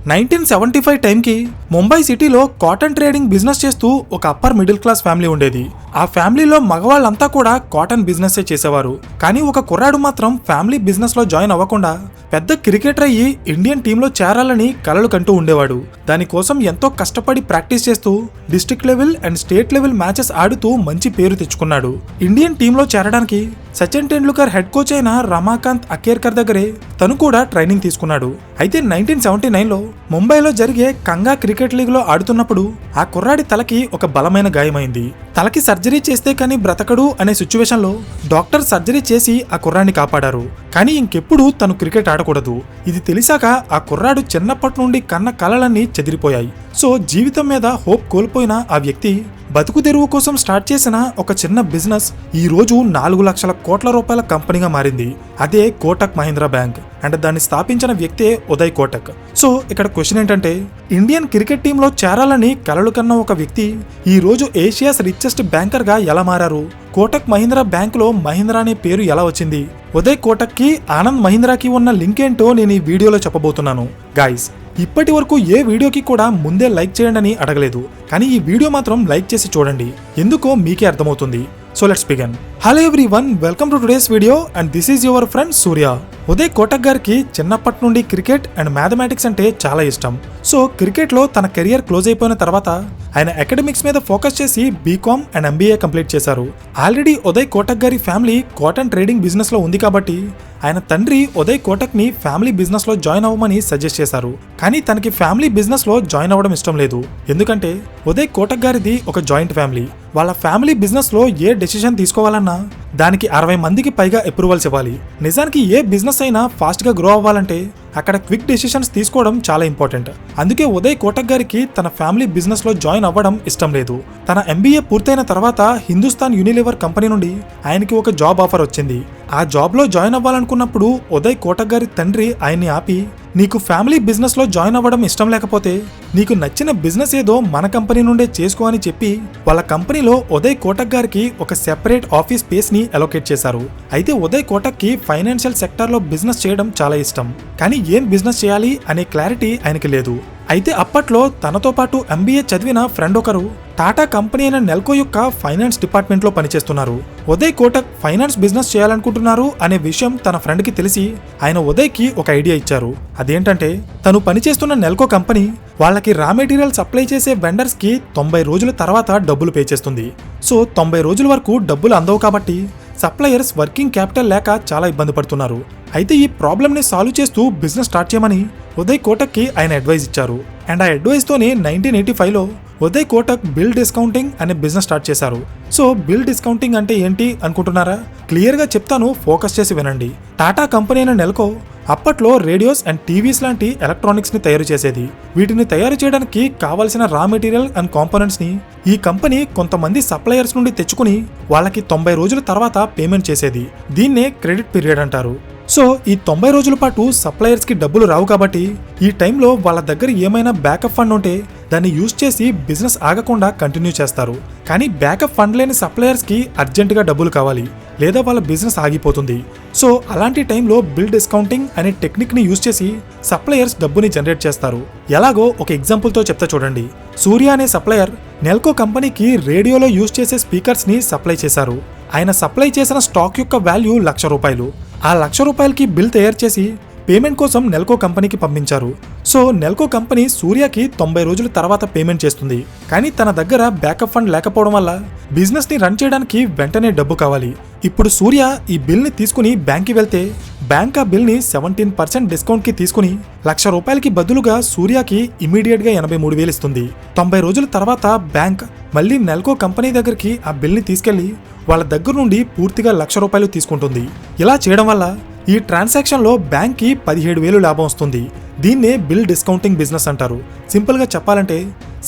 1975 టైంకి ముంబై సిటీలో cotton trading business చేస్తూ ఒక అప్పర్ మిడిల్ క్లాస్ ఫ్యామిలీ ఉండేది. ఆ ఫ్యామిలీలో మగవాళ్ళంతా కూడా కాటన్ బిజినెస్ చేసేవారు. కానీ ఒక కుర్రాడు మాత్రం ఫ్యామిలీ బిజినెస్ లో జాయిన్ అవ్వకుండా పెద్ద క్రికెటర్ అయ్యి ఇండియన్ టీంలో చేరాలని కలలు కంటూ ఉండేవాడు. దానికోసం ఎంతో కష్టపడి ప్రాక్టీస్ చేస్తూ district level and state level matches ఆడుతూ మంచి పేరు తెచ్చుకున్నాడు. ఇండియన్ టీంలో చేరడానికి సచిన్ టెండూల్కర్ హెడ్ కోచ్ అయిన రమాకాంత్ అకేర్కర్ దగ్గరే తను కూడా ట్రైనింగ్ తీసుకున్నాడు. అయితే 1979లో ముంబైలో జరిగే కంగా క్రికెట్ లీగ్ లో ఆడుతున్నప్పుడు ఆ కుర్రాడి తలకి ఒక బలమైన గాయమైంది. తలకి సర్జరీ చేస్తే కానీ బ్రతకడు అనే సిచ్యువేషన్ లో డాక్టర్ సర్జరీ చేసి ఆ కుర్రాడిని కాపాడారు. కానీ ఇంకెప్పుడు తను క్రికెట్ ఆడకూడదు. ఇది తెలిసాక ఆ కుర్రాడు చిన్నప్పటి నుండి కన్న కలలన్నీ చెదిరిపోయాయి. సో జీవితం మీద హోప్ కోల్పోయిన ఆ వ్యక్తి బతుకు తెరువు కోసం స్టార్ట్ చేసిన ఒక చిన్న బిజినెస్ ఈ రోజు 4 లక్షల కోట్ల రూపాయల కంపెనీగా మారింది. అదే కోటక్ మహీంద్రా బ్యాంక్. అండ్ దాన్ని స్థాపించిన వ్యక్తే ఉదయ్ కోటక్. సో ఇక్కడ క్వశ్చన్ ఏంటంటే, ఇండియన్ క్రికెట్ టీంలో చేరాలని కలలు కన్న ఒక వ్యక్తి ఈ రోజు ఏషియాస్ రిచెస్ట్ బ్యాంకర్ గా ఎలా మారారు? కోటక్ మహీంద్రా బ్యాంక్ లో మహీంద్రా అనే పేరు ఎలా వచ్చింది? ఉదయ్ కోటక్ కి ఆనంద్ మహీంద్రాకి ఉన్న లింక్ ఏంటో నేను ఈ వీడియోలో చెప్పబోతున్నాను. గైస్, ఇప్పటి వరకు ఏ వీడియోకి కూడా ముందే లైక్ చేయండి అని అడగలేదు, కానీ ఈ వీడియో మాత్రం లైక్ చేసి చూడండి. ఎందుకో మీకే అర్థమవుతుంది. So let's begin. Hello everyone, welcome to today's video and this is your friend Surya. Uday Kotak గారికి చిన్నప్పటి నుండి క్రికెట్ అండ్ మ్యాథమెటిక్స్ అంటే చాలా ఇష్టం. సో క్రికెట్ లో తన కెరియర్ క్లోజ్ అయిపోయిన తర్వాత ఆయన అకాడమిక్స్ మీద ఫోకస్ చేసి బీకామ్ అండ్ ఎంబీఏ కంప్లీట్ చేశారు. ఆల్రెడీ ఉదయ్ కోటక్ గారి ఫ్యామిలీ కాటన్ ట్రేడింగ్ బిజినెస్ లో ఉంది కాబట్టి ఆయన తండ్రి ఉదయ్ కోటక్ ని ఫ్యామిలీ బిజినెస్ లో జాయిన్ అవ్వమని సజెస్ట్ చేశారు. కానీ తనకి ఫ్యామిలీ బిజినెస్ లో జాయిన్ అవ్వడం ఇష్టం లేదు. ఎందుకంటే ఉదయ్ కోటక్ గారిది ఒక జాయింట్ ఫ్యామిలీ. వాళ్ళ ఫ్యామిలీ బిజినెస్ లో ఏ డెసిషన్ తీసుకోవాలన్నా దానికి 60 మందికి పైగా అప్రూవల్స్ ఇవ్వాలి. నిజానికి ఏ బిజినెస్ అయినా ఫాస్ట్ గా గ్రో అవ్వాలంటే అక్కడ క్విక్ డెసిషన్స్ తీసుకోవడం చాలా ఇంపార్టెంట్. అందుకే ఉదయ్ కోటక్ గారికి తన ఫ్యామిలీ బిజినెస్ లో జాయిన్ అవ్వడం ఇష్టం లేదు. తన ఎంబీఏ పూర్తయిన తర్వాత హిందుస్థాన్ యూనిలివర్ కంపెనీ నుండి ఆయనకి ఒక జాబ్ ఆఫర్ వచ్చింది. ఆ జాబ్ లో జాయిన్ అవ్వాలనుకున్నప్పుడు ఉదయ్ కోటక్ గారి తండ్రి ఆయన్ని ఆపి, నీకు ఫ్యామిలీ బిజినెస్ లో జాయిన్ అవ్వడం ఇష్టం లేకపోతే నీకు నచ్చిన బిజినెస్ ఏదో మన కంపెనీ నుండే చేసుకో అని చెప్పి వాళ్ళ కంపెనీలో ఉదయ్ కోటక్ గారికి ఒక సెపరేట్ ఆఫీస్ స్పేస్ ని అలొకేట్ చేశారు. అయితే ఉదయ్ కోటక్ కి ఫైనాన్షియల్ సెక్టర్ లో బిజినెస్ చేయడం చాలా ఇష్టం. కానీ ఏం బిజినెస్ చేయాలి అనే క్లారిటీ ఆయనకి లేదు. అయితే అప్పట్లో తనతో పాటు ఎంబీఏ చదివిన ఫ్రెండ్ ఒకరు టాటా కంపెనీ అయిన నెల్కో యొక్క ఫైనాన్స్ డిపార్ట్మెంట్ లో పనిచేస్తున్నారు. ఉదయ్ కోటక్ ఫైనాన్స్ బిజినెస్ చేయాలనుకుంటున్నారు అనే విషయం తన ఫ్రెండ్ కి తెలిసి ఆయన ఉదయ్ కి ఒక ఐడియా ఇచ్చారు. అదేంటంటే, తను పనిచేస్తున్న నెల్కో కంపెనీ వాళ్ళకి రా మెటీరియల్ సప్లై చేసే వెండర్స్ కి 90 రోజుల తర్వాత డబ్బులు పే చేస్తుంది. సో 90 రోజుల వరకు డబ్బులు అందవు కాబట్టి సప్లయర్స్ వర్కింగ్ క్యాపిటల్ లేక చాలా ఇబ్బంది పడుతున్నారు. అయితే ఈ ప్రాబ్లమ్ ని సాల్వ్ చేస్తూ బిజినెస్ స్టార్ట్ చేయమని ఉదయ్ కోటక్ కి ఆయన అడ్వైజ్ ఇచ్చారు. అండ్ ఆ అడ్వైజ్ తోనే 1985లో ఉదయ్ కోటక్ బిల్ డిస్కౌంటింగ్ అనే బిజినెస్ స్టార్ట్ చేశారు. సో బిల్ డిస్కౌంటింగ్ అంటే ఏంటి అనుకుంటున్నారా? క్లియర్ గా చెప్తాను, ఫోకస్ చేసి వినండి. టాటా కంపెనీ అయిన నెల్కో అప్పట్లో రేడియోస్ అండ్ టీవీస్ లాంటి ఎలక్ట్రానిక్స్ ని తయారు చేసేది. వీటిని తయారు చేయడానికి కావాల్సిన రా మెటీరియల్ అండ్ కాంపోనెంట్స్ ని ఈ కంపెనీ కొంతమంది సప్లయర్స్ నుండి తెచ్చుకుని వాళ్ళకి 90 రోజుల తర్వాత పేమెంట్ చేసేది. దీన్నే క్రెడిట్ పీరియడ్ అంటారు. సో ఈ 90 రోజుల పాటు సప్లయర్స్ కి డబ్బులు రావు కాబట్టి ఈ టైంలో వాళ్ళ దగ్గర ఏమైనా బ్యాకప్ ఫండ్ ఉంటే దాన్ని యూజ్ చేసి బిజినెస్ ఆగకుండా కంటిన్యూ చేస్తారు. కానీ బ్యాకప్ ఫండ్ లేని సప్లయర్స్ కి అర్జెంటుగా డబ్బులు కావాలి, లేదా వాళ్ళ బిజినెస్ ఆగిపోతుంది. సో అలాంటి టైంలో బిల్ డిస్కౌంటింగ్ అనే టెక్నిక్ ని యూజ్ చేసి సప్లయర్స్ డబ్బుని జనరేట్ చేస్తారు. ఎలాగో ఒక ఎగ్జాంపుల్ తో చెప్తా చూడండి. సూర్య అనే సప్లయర్ నెల్కో కంపెనీకి రేడియోలో యూజ్ చేసే స్పీకర్స్ ని సప్లై చేశారు. ఆయన సప్లై చేసిన స్టాక్ యొక్క వాల్యూ ₹1,00,000. ఆ ₹1,00,000కి బిల్ తయారు చేసి పేమెంట్ కోసం నెల్కో కంపెనీకి పంపించారు. సో నెల్కో కంపెనీ సూర్యకి 90 రోజుల తర్వాత పేమెంట్ చేస్తుంది. కానీ తన దగ్గర బ్యాకప్ ఫండ్ లేకపోవడం వల్ల బిజినెస్ ని రన్ చేయడానికి వెంటనే డబ్బు కావాలి. ఇప్పుడు సూర్య ఈ బిల్ ని తీసుకుని బ్యాంక్ కి వెళ్తే బ్యాంక్ ఆ బిల్ ని 17% డిస్కౌంట్ కి తీసుకుని ₹1,00,000కి బదులుగా సూర్యకి ఇమీడియట్ గా 83,000 ఇస్తుంది. 90 రోజుల తర్వాత బ్యాంక్ మళ్ళీ నెల్కో కంపెనీ దగ్గరికి ఆ బిల్ ని తీసుకెళ్లి వాళ్ళ దగ్గర నుండి పూర్తిగా ₹1,00,000 తీసుకుంటుంది. ఇలా చేయడం వల్ల ఈ ట్రాన్సాక్షన్ లో బ్యాంక్ కి 17,000 లాభం వస్తుంది. దీన్నే బిల్ డిస్కౌంటింగ్ బిజినెస్ అంటారు. సింపుల్ గా చెప్పాలంటే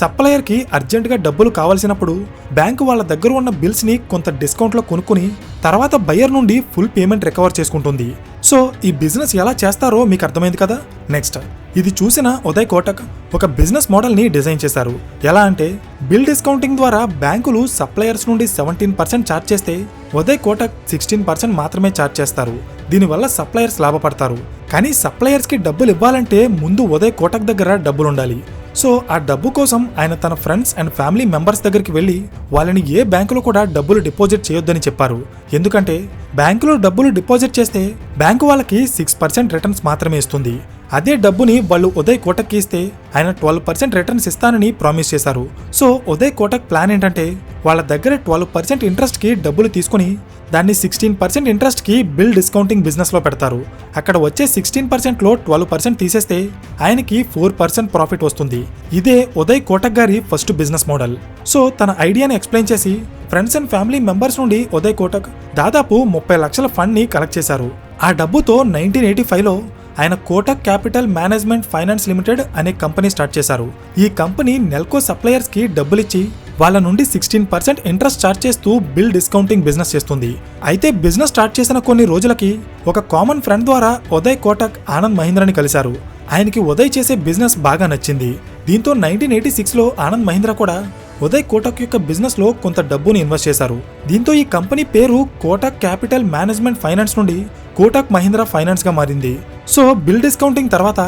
సప్లయర్ కి అర్జెంట్ గా డబ్బులు కావాల్సినప్పుడు బ్యాంకు వాళ్ళ దగ్గర ఉన్న బిల్స్ ని కొంత డిస్కౌంట్ లో కొనుక్కుని తర్వాత బయ్యర్ నుండి ఫుల్ పేమెంట్ రికవర్ చేసుకుంటుంది. సో ఈ బిజినెస్ ఎలా చేస్తారో మీకు అర్థమైంది కదా. నెక్స్ట్, ఇది చూసిన ఉదయ్ కోటక్ ఒక బిజినెస్ మోడల్ ని డిజైన్ చేశారు. ఎలా అంటే, బిల్ డిస్కౌంటింగ్ ద్వారా బ్యాంకులు సప్లయర్స్ నుండి 17% ఛార్జ్ చేస్తే ఉదయ్ కోటక్ 16% మాత్రమే ఛార్జ్ చేస్తారు. దీనివల్ల సప్లయర్స్ లాభపడతారు. కానీ సప్లయర్స్కి డబ్బులు ఇవ్వాలంటే ముందు ఉదయ్ కోటక్ దగ్గర డబ్బులుండాలి. సో ఆ డబ్బు కోసం ఆయన తన ఫ్రెండ్స్ అండ్ ఫ్యామిలీ మెంబర్స్ దగ్గరికి వెళ్ళి వాళ్ళని ఏ బ్యాంకులో కూడా డబ్బులు డిపాజిట్ చేయొద్దని చెప్పారు. ఎందుకంటే బ్యాంకులో డబ్బులు డిపాజిట్ చేస్తే బ్యాంకు వాళ్ళకి 6% రిటర్న్స్ మాత్రమే ఇస్తుంది. అదే డబ్బుని వాళ్ళు ఉదయ్ కోటక్కి ఇస్తే ఆయన 12% రిటర్న్స్ ఇస్తానని ప్రామిస్ చేశారు. సో ఉదయ్ కోటక్ ప్లాన్ ఏంటంటే వాళ్ళ దగ్గర 12% ఇంట్రెస్ట్కి డబ్బులు తీసుకుని దాన్ని 16% ఇంట్రెస్ట్కి బిల్ డిస్కౌంటింగ్ బిజినెస్లో పెడతారు. అక్కడ వచ్చే 16%లో 12% తీసేస్తే ఆయనకి 4% ప్రాఫిట్ వస్తుంది. ఇదే ఉదయ్ కోటక్ గారి ఫస్ట్ బిజినెస్ మోడల్. సో తన ఐడియాని ఎక్స్ప్లెయిన్ చేసి ఫ్రెండ్స్ అండ్ ఫ్యామిలీ మెంబర్స్ నుండి ఉదయ్ కోటక్ దాదాపు 30 లక్షల ఫండ్ని కలెక్ట్ చేశారు. ఆ డబ్బుతో 1985లో ఆయన Kotak capital management finance limited అనే కంపెనీ స్టార్ట్ చేశారు. ఈ కంపెనీ నెల్కో సప్లయర్స్కి డబ్బులిచ్చి వాళ్ళ నుండి 16% ఇంట్రెస్ట్ చార్జ్ చేస్తూ బిల్ డిస్కౌంటింగ్ బిజినెస్ చేస్తుంది. అయితే బిజినెస్ స్టార్ట్ చేసిన కొన్ని రోజులకి ఒక కామన్ ఫ్రెండ్ ద్వారా ఉదయ్ కోటక్ ఆనంద్ మహీంద్రాని కలిశారు. ఆయనకి ఉదయ్ చేసే బిజినెస్ బాగా నచ్చింది. దీంతో 1986లో ఆనంద్ మహీంద్రా కూడా ఉదయ్ కోటక్ యొక్క బిజినెస్ లో కొంత డబ్బుని ఇన్వెస్ట్ చేశారు. దీంతో ఈ కంపెనీ పేరు కోటక్ క్యాపిటల్ మేనేజ్మెంట్ ఫైనాన్స్ నుండి కోటక్ మహీంద్రా ఫైనాన్స్ గా మారింది. సో బిల్ డిస్కౌంటింగ్ తర్వాత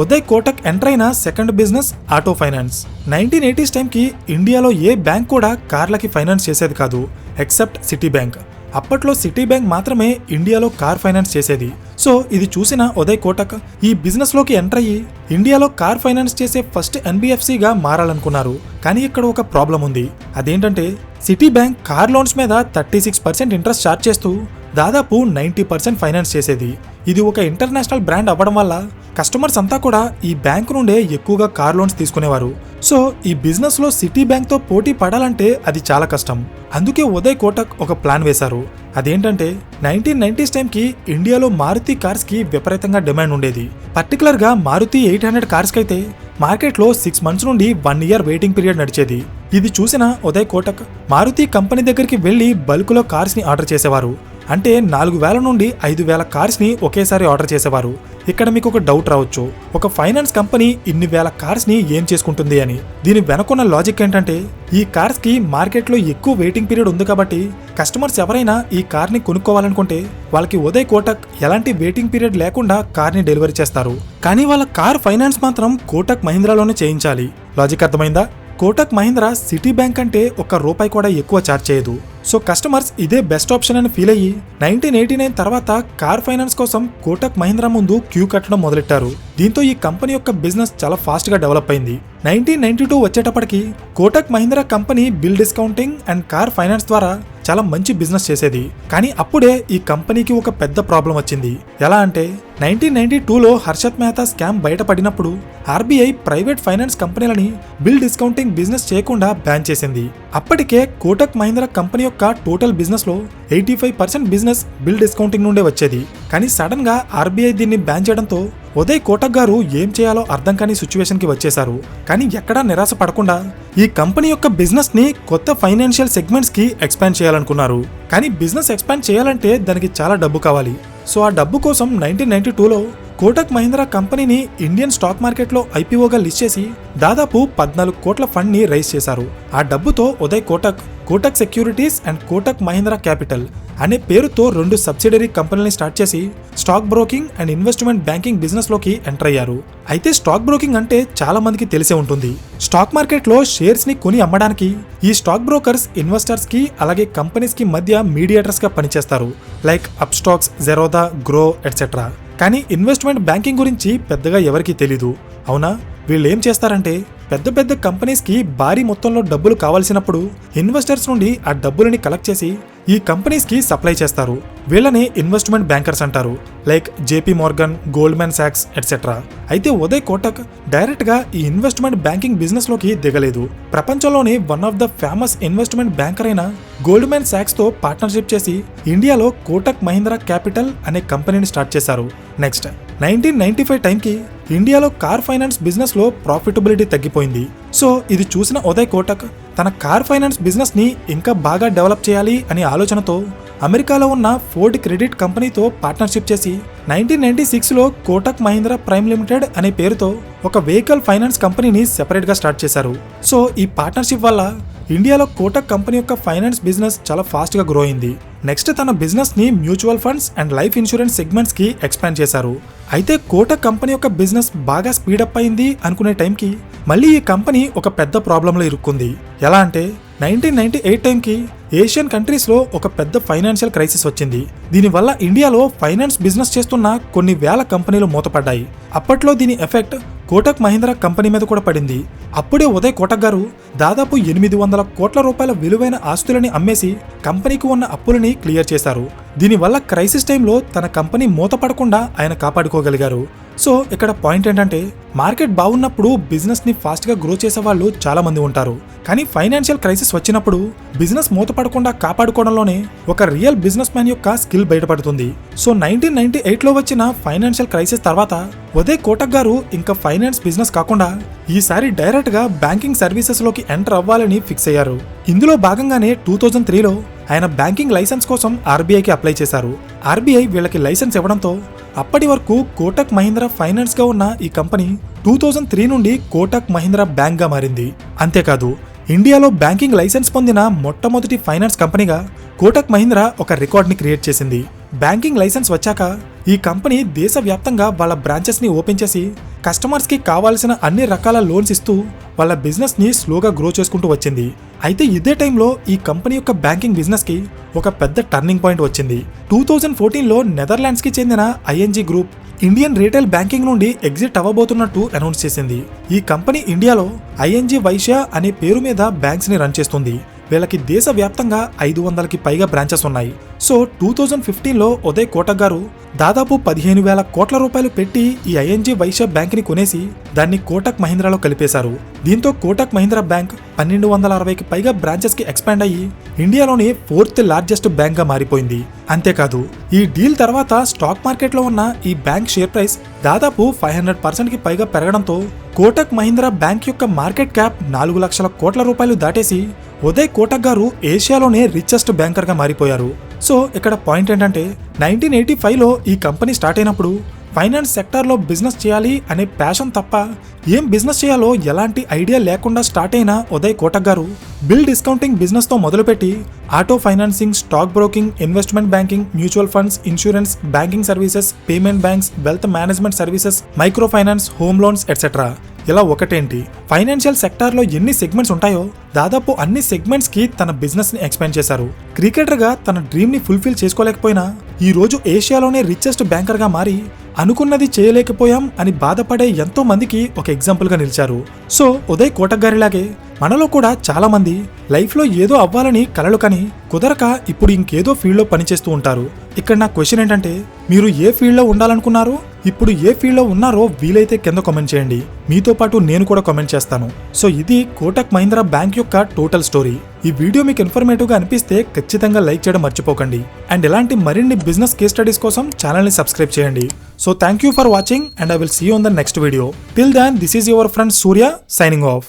ఉదయ్ కోటక్ ఎంటర్ అయిన second business auto finance. 1980s టైంకి ఇండియాలో ఏ బ్యాంక్ కూడా కార్లకి ఫైనాన్స్ చేసేది కాదు ఎక్సెప్ట్ సిటీ బ్యాంక్. అప్పట్లో సిటీ బ్యాంక్ మాత్రమే ఇండియాలో కార్ ఫైనాన్స్ చేసేది. సో ఇది చూసిన ఉదయ్ కోటక్ ఈ బిజినెస్ లోకి ఎంటర్ అయ్యి ఇండియాలో కార్ ఫైనాన్స్ చేసే ఫస్ట్ ఎన్బిఎఫ్సిగా మారాలనుకున్నారు. కానీ ఇక్కడ ఒక ప్రాబ్లం ఉంది. అదేంటంటే సిటీ బ్యాంక్ కార్ లోన్స్ మీద 36% ఇంట్రెస్ట్ ఛార్జ్ చేస్తూ దాదాపు 90% ఫైనాన్స్ చేసేది. ఇది ఒక ఇంటర్నేషనల్ బ్రాండ్ అవ్వడం వల్ల కస్టమర్స్ అంతా కూడా ఈ బ్యాంక్ నుండే ఎక్కువగా కార్ లోన్స్ తీసుకునేవారు. సో ఈ బిజినెస్ లో సిటీ బ్యాంక్ తో పోటీ పడాలంటే అది చాలా కష్టం. అందుకే ఉదయ్ కోటక్ ఒక ప్లాన్ వేశారు. అదేంటంటే 1990s టైంకి ఇండియాలో మారుతి కార్స్ కి విపరీతంగా డిమాండ్ ఉండేది. పర్టికులర్ గా మారుతి 800 కార్స్ కైతే మార్కెట్లో 6 months నుండి 1 year వెయిటింగ్ పీరియడ్ నడిచేది. ఇది చూసిన ఉదయ్ కోటక్ మారుతి కంపెనీ దగ్గరికి వెళ్లి బల్క్ లో కార్స్ ని ఆర్డర్ చేసేవారు. అంటే 4000 నుండి 5000 కార్స్ ని ఒకేసారి ఆర్డర్ చేసేవారు. ఇక్కడ మీకు ఒక డౌట్ రావచ్చు, ఒక ఫైనాన్స్ కంపెనీ ఇన్ని వేల కార్స్ ని ఏం చేసుకుంటుంది అని. దీని వెనకున్న లాజిక్ ఏంటంటే ఈ కార్స్ కి మార్కెట్ లో ఎక్కువ వెయిటింగ్ పీరియడ్ ఉంది కాబట్టి కస్టమర్స్ ఎవరైనా ఈ కార్ ని కొనుక్కోవాలనుకుంటే వాళ్ళకి ఉదయ్ కోటక్ ఎలాంటి వెయిటింగ్ పీరియడ్ లేకుండా కార్ ని డెలివరీ చేస్తారు. కానీ వాళ్ళ కార్ ఫైనాన్స్ మాత్రం కోటక్ మహీంద్రాలోనే చేయించాలి. లాజిక్ అర్థమైందా? కోటక్ మహీంద్రా సిటీ బ్యాంక్ అంటే ₹1 కూడా ఎక్కువ ఛార్జ్ చేయదు. సో కస్టమర్స్ ఇదే బెస్ట్ ఆప్షన్ అని ఫీల్ అయ్యి 1989 తర్వాత కార్ ఫైనాన్స్ కోసం కోటక్ మహీంద్రా ముందు క్యూ కట్టడం మొదలెట్టారు. దీంతో ఈ కంపెనీ యొక్క బిజినెస్ చాలా ఫాస్ట్ గా డెవలప్ అయింది. 1992 వచ్చేటప్పటికి Kotak Mahindra company bill discounting and car finance ద్వారా చాలా మంచి బిజినెస్ చేసేది. కానీ అప్పుడే ఈ కంపెనీకి ఒక పెద్ద ప్రాబ్లం వచ్చింది. ఎలా అంటే 1992లో హర్షత్ మెహతా స్కామ్ బయటపడినప్పుడు ఆర్బీఐ ప్రైవేట్ ఫైనాన్స్ కంపెనీలని బిల్ డిస్కౌంటింగ్ బిజినెస్ చేయకుండా బ్యాన్ చేసింది. అప్పటికే కోటక్ మహీంద్రా కంపెనీ యొక్క టోటల్ బిజినెస్ లో 85% బిజినెస్ బిల్ డిస్కౌంటింగ్ నుండే వచ్చేది. కానీ సడన్ గా ఆర్బీఐ దీన్ని బ్యాన్ చేయడంతో ఉదయ్ కోటక్ గారు ఏం చేయాలో అర్థం కాని సిచ్యువేషన్ కి వచ్చేశారు. కానీ ఎక్కడా నిరాశ పడకుండా ఈ కంపెనీ యొక్క బిజినెస్ ని కొత్త ఫైనాన్షియల్ సెగ్మెంట్స్ కి ఎక్స్పాండ్ చేయాలనుకున్నారు. కానీ బిజినెస్ ఎక్స్పాండ్ చేయాలంటే దానికి చాలా డబ్బు కావాలి. సో ఆ డబ్బు కోసం 1992లో కోటక్ మహీంద్రా కంపెనీని ఇండియన్ స్టాక్ మార్కెట్లో ఐపీఓగా లిస్ట్ చేసి దాదాపు 14 కోట్ల ఫండ్ ని రైజ్ చేశారు. ఆ డబ్బుతో Uday Kotak Kotak securities and Kotak Mahindra capital అనే పేరుతో 2 సబ్సిడరీ కంపెనీని స్టార్ట్ చేసి stock broking and investment banking business లోకి ఎంటర్ అయ్యారు. అయితే స్టాక్ బ్రోకింగ్ అంటే చాలా మందికి తెలిసే ఉంటుంది. స్టాక్ మార్కెట్ లో షేర్స్ ని కొని అమ్మడానికి ఈ స్టాక్ బ్రోకర్స్ ఇన్వెస్టర్స్ కి అలాగే కంపెనీస్ కి మధ్య మీడియేటర్స్ గా పనిచేస్తారు. Like up stocks, Zerodha, grow etcetera. కానీ ఇన్వెస్ట్మెంట్ బ్యాంకింగ్ గురించి పెద్దగా ఎవరికీ తెలీదు. అవునా? వీళ్ళు ఏం చేస్తారంటే పెద్ద పెద్ద కంపెనీస్ కి భారీ మొత్తంలో డబ్బులు కావాల్సినప్పుడు ఇన్వెస్టర్స్ నుండి ఆ డబ్బులని కలెక్ట్ చేసి ఈ కంపెనీస్ కి సప్లై చేస్తారు. వీళ్ళని ఇన్వెస్ట్మెంట్ బ్యాంకర్స్ అంటారు. Like JP Morgan, Goldman socks etcetera. అయితే ఉదయ్ కోటక్ డైరెక్ట్ గా ఈ ఇన్వెస్ట్మెంట్ బ్యాంకింగ్ బిజినెస్ లోకి దిగలేదు. ప్రపంచంలోనే one of the famous investment banker అయిన గోల్డ్మెన్ సాక్స్ తో పార్ట్నర్షిప్ చేసి ఇండియాలో కోటక్ మహీంద్రా క్యాపిటల్ అనే కంపెనీని స్టార్ట్ చేశారు. నెక్స్ట్ 1995 టైంకి ఇండియాలో కార్ ఫైనాన్స్ బిజినెస్ లో ప్రాఫిటబిలిటీ తగ్గిపోయింది. సో ఇది చూసిన ఉదయ్ కోటక్ తన కార్ ఫైనాన్స్ బిజినెస్ ని ఇంకా బాగా డెవలప్ చేయాలి అనే ఆలోచనతో అమెరికాలో ఉన్న ఫోర్డ్ క్రెడిట్ కంపెనీతో పార్ట్నర్షిప్ చేసి 1996లో కోటక్ మహీంద్రా ప్రైమ్ లిమిటెడ్ అనే పేరుతో ఒక వెహికల్ ఫైనాన్స్ కంపెనీని సెపరేట్గా స్టార్ట్ చేశారు. సో ఈ పార్ట్నర్షిప్ వల్ల ఇండియాలో కోటక్ కంపెనీ యొక్క ఫైనాన్స్ బిజినెస్ చాలా ఫాస్ట్గా గ్రో అయింది. నెక్స్ట్ తన బిజినెస్ని mutual funds and life insurance సెగ్మెంట్స్కి ఎక్స్పాండ్ చేశారు. అయితే కోటక్ కంపెనీ యొక్క బిజినెస్ బాగా స్పీడప్ అయింది అనుకునే టైంకి మళ్ళీ ఈ కంపెనీ ఒక పెద్ద ప్రాబ్లంలో ఇరుక్కుంది. ఎలా అంటే 1998 టైంకి ఏషియన్ కంట్రీస్లో ఒక పెద్ద ఫైనాన్షియల్ క్రైసిస్ వచ్చింది. దీనివల్ల ఇండియాలో ఫైనాన్స్ బిజినెస్ చేస్తున్న కొన్ని వేల కంపెనీలు మూతపడ్డాయి. అప్పట్లో దీని ఎఫెక్ట్ కోటక్ మహీంద్రా కంపెనీ మీద కూడా పడింది. అప్పుడే ఉదయ్ కోటక్ గారు దాదాపు 800 కోట్ల రూపాయల విలువైన ఆస్తులని అమ్మేసి కంపెనీకి ఉన్న అప్పులని క్లియర్ చేశారు. దీనివల్ల క్రైసిస్ టైంలో తన కంపెనీ మూతపడకుండా ఆయన కాపాడుకోగలిగారు. సో ఇక్కడ పాయింట్ ఏంటంటే మార్కెట్ బాగున్నప్పుడు బిజినెస్ ని ఫాస్ట్ గా గ్రో చేసే వాళ్ళు చాలా మంది ఉంటారు. కానీ ఫైనాన్షియల్ క్రైసిస్ వచ్చినప్పుడు బిజినెస్ మూతపడకుండా కాపాడుకోవడంలోనే ఒక రియల్ బిజినెస్ మ్యాన్ యొక్క స్కిల్ బయటపడుతుంది. సో 1998లో వచ్చిన ఫైనాన్షియల్ క్రైసిస్ తర్వాత ఉదయ్ కోటక్ గారు ఇంకా ఫైనాన్స్ బిజినెస్ కాకుండా ఈసారి డైరెక్ట్ గా బ్యాంకింగ్ సర్వీసెస్ లోకి ఎంటర్ అవ్వాలని ఫిక్స్ అయ్యారు. ఇందులో భాగంగానే 2003లో ఆయన బ్యాంకింగ్ లైసెన్స్ కోసం ఆర్బీఐకి అప్లై చేశారు. ఆర్బీఐ వీళ్ళకి లైసెన్స్ ఇవ్వడంతో అప్పటి వరకు కోటక్ మహీంద్రా ఫైనాన్స్ గా ఉన్న ఈ కంపెనీ 2003 నుండి కోటక్ మహీంద్రా బ్యాంక్ గా మారింది. అంతేకాదు ఇండియాలో బ్యాంకింగ్ లైసెన్స్ పొందిన మొట్టమొదటి ఫైనాన్స్ కంపెనీగా కోటక్ మహీంద్రా ఒక రికార్డ్ని క్రియేట్ చేసింది. బ్యాంకింగ్ లైసెన్స్ వచ్చాక ఈ కంపెనీ దేశవ్యాప్తంగా వాళ్ళ బ్రాంచెస్ని ఓపెన్ చేసి కస్టమర్స్కి కావాల్సిన అన్ని రకాల లోన్స్ ఇస్తూ వాళ్ళ బిజినెస్ని స్లోగా గ్రో చేసుకుంటూ వచ్చింది. అయితే ఇదే టైంలో ఈ కంపెనీ యొక్క బ్యాంకింగ్ బిజినెస్కి ఒక పెద్ద టర్నింగ్ పాయింట్ వచ్చింది. 2014లో నెదర్లాండ్స్కి చెందిన ING group Indian retail banking నుండి ఎగ్జిట్ అవ్వబోతున్నట్టు అనౌన్స్ చేసింది. ఈ కంపెనీ ఇండియాలో ఐఎన్జీ వైశ్య అనే పేరు మీద బ్యాంక్స్ ని రన్ చేస్తుంది. వీళ్ళకి దేశవ్యాప్తంగా 500కి పైగా బ్రాంచెస్ ఉన్నాయి. సో 2015లో ఉదయ్ కోటక్ గారు దాదాపు 15,000 కోట్ల రూపాయలు పెట్టి ఈ ఐఎన్జీ వైశ్య బ్యాంక్ ని కొనేసి దాన్ని కోటక్ మహీంద్రాలో కలిపేశారు. దీంతో కోటక్ మహీంద్రా బ్యాంక్ 1260కి పైగా బ్రాంచెస్ కి ఎక్స్పాండ్ అయ్యి ఇండియాలోని 4th లార్జెస్ట్ బ్యాంక్ గా మారిపోయింది. అంతేకాదు ఈ డీల్ తర్వాత స్టాక్ మార్కెట్ లో ఉన్న ఈ బ్యాంక్ షేర్ ప్రైస్ దాదాపు 500% కి పైగా పెరగడంతో కోటక్ మహీంద్రా బ్యాంక్ యొక్క మార్కెట్ క్యాప్ 4 లక్షల కోట్ల రూపాయలు దాటేసి ఉదయ్ కోటక్ గారు ఏషియాలోనే రిచెస్ట్ బ్యాంకర్ గా మారిపోయారు. సో ఇక్కడ పాయింట్ ఏంటంటే 1985లో ఈ కంపెనీ స్టార్ట్ అయినప్పుడు ఫైనాన్స్ సెక్టార్లో బిజినెస్ చేయాలి అనే ప్యాషన్ తప్ప ఏం బిజినెస్ చేయాలో ఎలాంటి ఐడియా లేకుండా స్టార్ట్ అయిన ఉదయ్ కోటక్ గారు బిల్ డిస్కౌంటింగ్ బిజినెస్తో మొదలుపెట్టి auto financing, stock broking, investment banking, mutual funds, insurance, banking services, payment banks, wealth management services, micro finance, home loans etcetera. ఇలా ఒకటేంటి ఫైనాన్షియల్ సెక్టార్లో ఎన్ని సెగ్మెంట్స్ ఉంటాయో దాదాపు అన్ని సెగ్మెంట్స్ కి తన బిజినెస్ ని ఎక్స్పాండ్ చేశారు. క్రికెటర్ గా తన డ్రీమ్ ని ఫుల్ఫిల్ చేసుకోలేకపోయినా ఈ రోజు ఏషియాలోనే రిచెస్ట్ బ్యాంకర్ గా మారి అనుకున్నది చేయలేకపోయాం అని బాధపడే ఎంతో మందికి ఒక ఎగ్జాంపుల్ గా నిలిచారు. సో ఉదయ్ కోటక్ గారిలాగే మనలో కూడా చాలా మంది లైఫ్ లో ఏదో అవ్వాలని కలలు కని కుదరక ఇప్పుడు ఇంకేదో ఫీల్డ్ లో పనిచేస్తూ ఉంటారు. ఇక్కడ నా క్వశ్చన్ ఏంటంటే మీరు ఏ ఫీల్డ్ లో ఉండాలనుకున్నారు, ఇప్పుడు ఏ ఫీల్డ్ లో ఉన్నారో వీలైతే కింద కామెంట్ చేయండి. మీతో పాటు నేను కూడా కామెంట్ చేస్తాను. సో ఇది కోటక్ మహీంద్రా బ్యాంక్ యొక్క టోటల్ స్టోరీ. ఈ వీడియో మీకు ఇన్ఫర్మేటివ్ గా అనిపిస్తే ఖచ్చితంగా లైక్ చేయడం మర్చిపోకండి. అండ్ ఇలాంటి మరిన్ని బిజినెస్ కేస్ స్టడీస్ కోసం ఛానల్ ని సబ్స్క్రైబ్ చేయండి. So thank you for watching and I will see you on the next video. Till then, this is your friend Surya signing off.